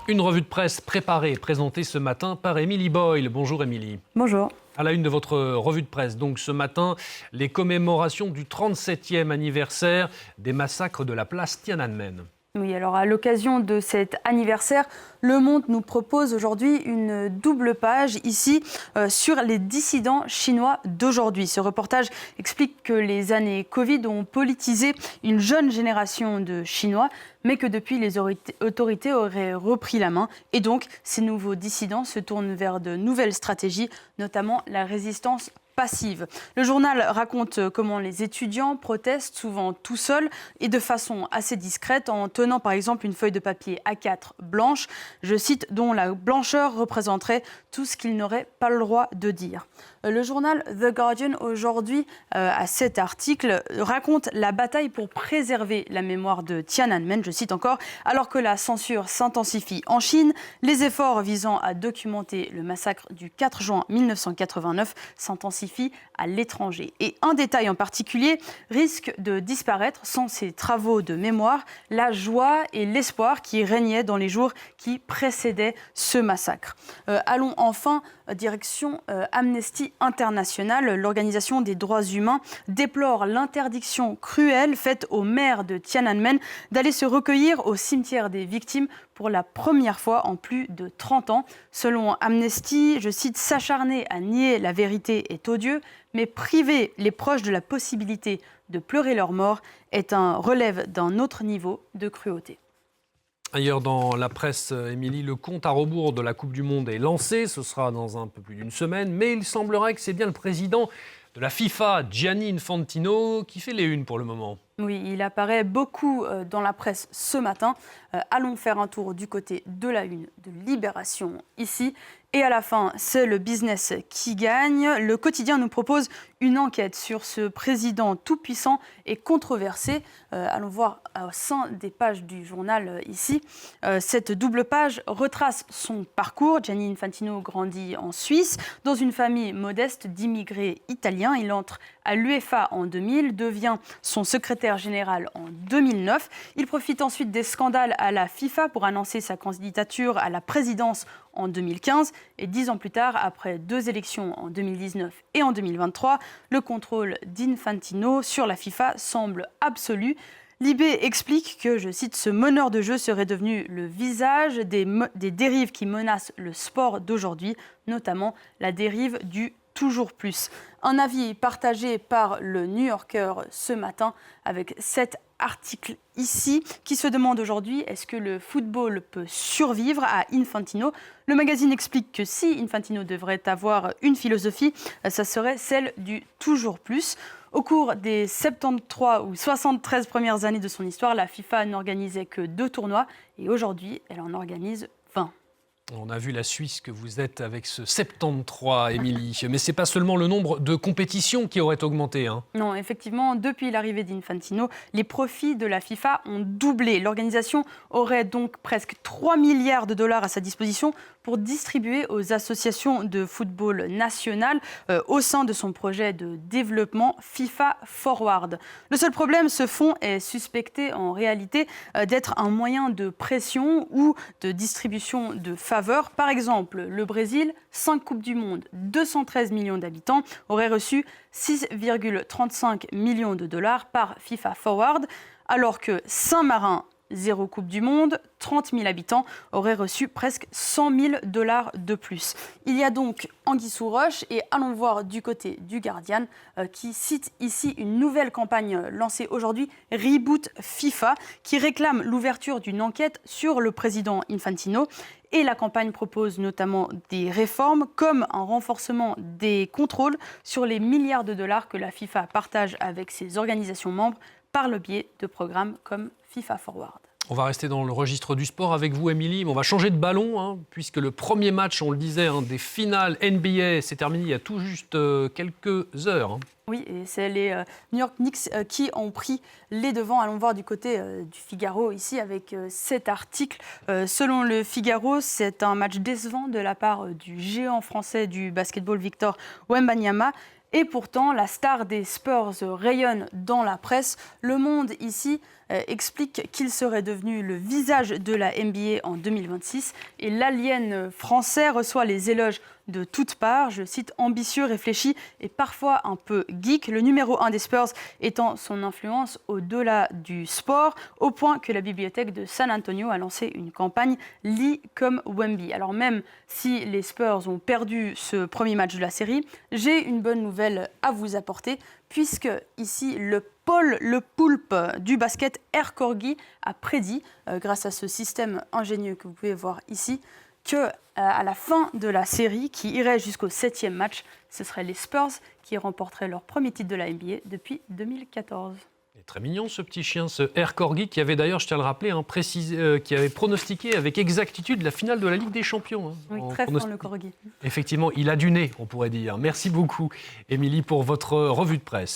Une revue de presse préparée et présentée ce matin par Émilie Boyle. Bonjour Émilie. Bonjour. À la une de votre revue de presse, donc ce matin, les commémorations du 37e anniversaire des massacres de la place Tiananmen. Oui, alors à l'occasion de cet anniversaire, Le Monde nous propose aujourd'hui une double page ici sur les dissidents chinois d'aujourd'hui. Ce reportage explique que les années Covid ont politisé une jeune génération de Chinois, mais que depuis les autorités auraient repris la main. Et donc, ces nouveaux dissidents se tournent vers de nouvelles stratégies, notamment la résistance passive. Le journal raconte comment les étudiants protestent souvent tout seuls et de façon assez discrète en tenant par exemple une feuille de papier A4 blanche, je cite, dont la blancheur représenterait tout ce qu'ils n'auraient pas le droit de dire. Le journal The Guardian aujourd'hui, à cet article, raconte la bataille pour préserver la mémoire de Tiananmen, je cite encore, alors que la censure s'intensifie en Chine, les efforts visant à documenter le massacre du 4 juin 1989 s'intensifient à l'étranger. Et un détail en particulier risque de disparaître sans ces travaux de mémoire, la joie et l'espoir qui régnaient dans les jours qui précédaient ce massacre. Allons enfin direction Amnesty International. L'organisation des droits humains déplore l'interdiction cruelle faite aux maires de Tiananmen d'aller se recueillir au cimetière des victimes pour la première fois en plus de 30 ans. Selon Amnesty, je cite, « s'acharner à nier la vérité est odieux, mais priver les proches de la possibilité de pleurer leur mort relève d'un autre niveau de cruauté ». Ailleurs dans la presse, Émilie, le compte à rebours de la Coupe du Monde est lancé. Ce sera dans un peu plus d'une semaine. Mais il semblerait que c'est bien le président de la FIFA, Gianni Infantino, qui fait les unes pour le moment. Oui, il apparaît beaucoup dans la presse ce matin. Allons faire un tour du côté de la une de Libération ici. Et à la fin, c'est le business qui gagne. Le quotidien nous propose une enquête sur ce président tout-puissant et controversé. Allons voir au sein des pages du journal ici. Cette double page retrace son parcours. Gianni Infantino grandit en Suisse, dans une famille modeste d'immigrés italiens. Il entre à l'UEFA en 2000, devient son secrétaire général en 2009. Il profite ensuite des scandales à la FIFA pour annoncer sa candidature à la présidence en 2015. Et 10 ans plus tard, après 2 élections en 2019 et en 2023, le contrôle d'Infantino sur la FIFA semble absolu. Libé explique que, je cite, ce meneur de jeu serait devenu le visage des dérives qui menacent le sport d'aujourd'hui, notamment la dérive du toujours plus. Un avis partagé par le New Yorker ce matin avec cet article ici qui se demande aujourd'hui est-ce que le football peut survivre à Infantino. Le magazine explique que si Infantino devrait avoir une philosophie, ça serait celle du toujours plus. Au cours des 73 ou 73 premières années de son histoire, la FIFA n'organisait que 2 tournois et aujourd'hui, elle en organise 20. On a vu la Suisse que vous êtes avec ce 73, Émilie. Mais ce n'est pas seulement le nombre de compétitions qui aurait augmenté. Non, effectivement, depuis l'arrivée d'Infantino, les profits de la FIFA ont doublé. L'organisation aurait donc presque 3 milliards de dollars à sa disposition pour distribuer aux associations de football national au sein de son projet de développement FIFA Forward. Le seul problème, ce fonds est suspecté en réalité d'être un moyen de pression ou de distribution de faveurs. Par exemple, le Brésil, 5 Coupes du Monde, 213 millions d'habitants, aurait reçu 6,35 millions de dollars par FIFA Forward, alors que Saint-Marin, 0 Coupe du Monde, 30 000 habitants, auraient reçu presque 100 000 dollars de plus. Il y a donc anguille sous roche et allons voir du côté du Guardian qui cite ici une nouvelle campagne lancée aujourd'hui, Reboot FIFA, qui réclame l'ouverture d'une enquête sur le président Infantino. Et la campagne propose notamment des réformes comme un renforcement des contrôles sur les milliards de dollars que la FIFA partage avec ses organisations membres par le biais de programmes comme FIFA Forward. On va rester dans le registre du sport avec vous, Émilie. On va changer de ballon, puisque le premier match, on le disait, des finales NBA s'est terminé il y a tout juste quelques heures. Oui, et c'est les New York Knicks qui ont pris les devants. Allons voir du côté du Figaro ici avec cet article. Selon le Figaro, c'est un match décevant de la part du géant français du basketball Victor Wembanyama. Et pourtant, la star des Spurs rayonne dans la presse. Le Monde, ici, explique qu'il serait devenu le visage de la NBA en 2026. Et l'alien français reçoit les éloges de toutes parts. Je cite, ambitieux, réfléchi et parfois un peu geek. Le numéro 1 des Spurs étant son influence au-delà du sport, au point que la bibliothèque de San Antonio a lancé une campagne Lee comme Wemby. Alors même si les Spurs ont perdu ce premier match de la série, j'ai une bonne nouvelle à vous apporter, puisque ici le poulpe du basket Air Corgi a prédit, grâce à ce système ingénieux que vous pouvez voir ici, que à la fin de la série, qui irait jusqu'au 7e match, ce seraient les Spurs qui remporteraient leur premier titre de la NBA depuis 2014. Et très mignon ce petit chien, ce Air Corgi, qui avait d'ailleurs, je tiens à le rappeler, qui avait pronostiqué avec exactitude la finale de la Ligue des Champions. Oui, très fort le Corgi. Effectivement, il a du nez, on pourrait dire. Merci beaucoup, Émilie, pour votre revue de presse.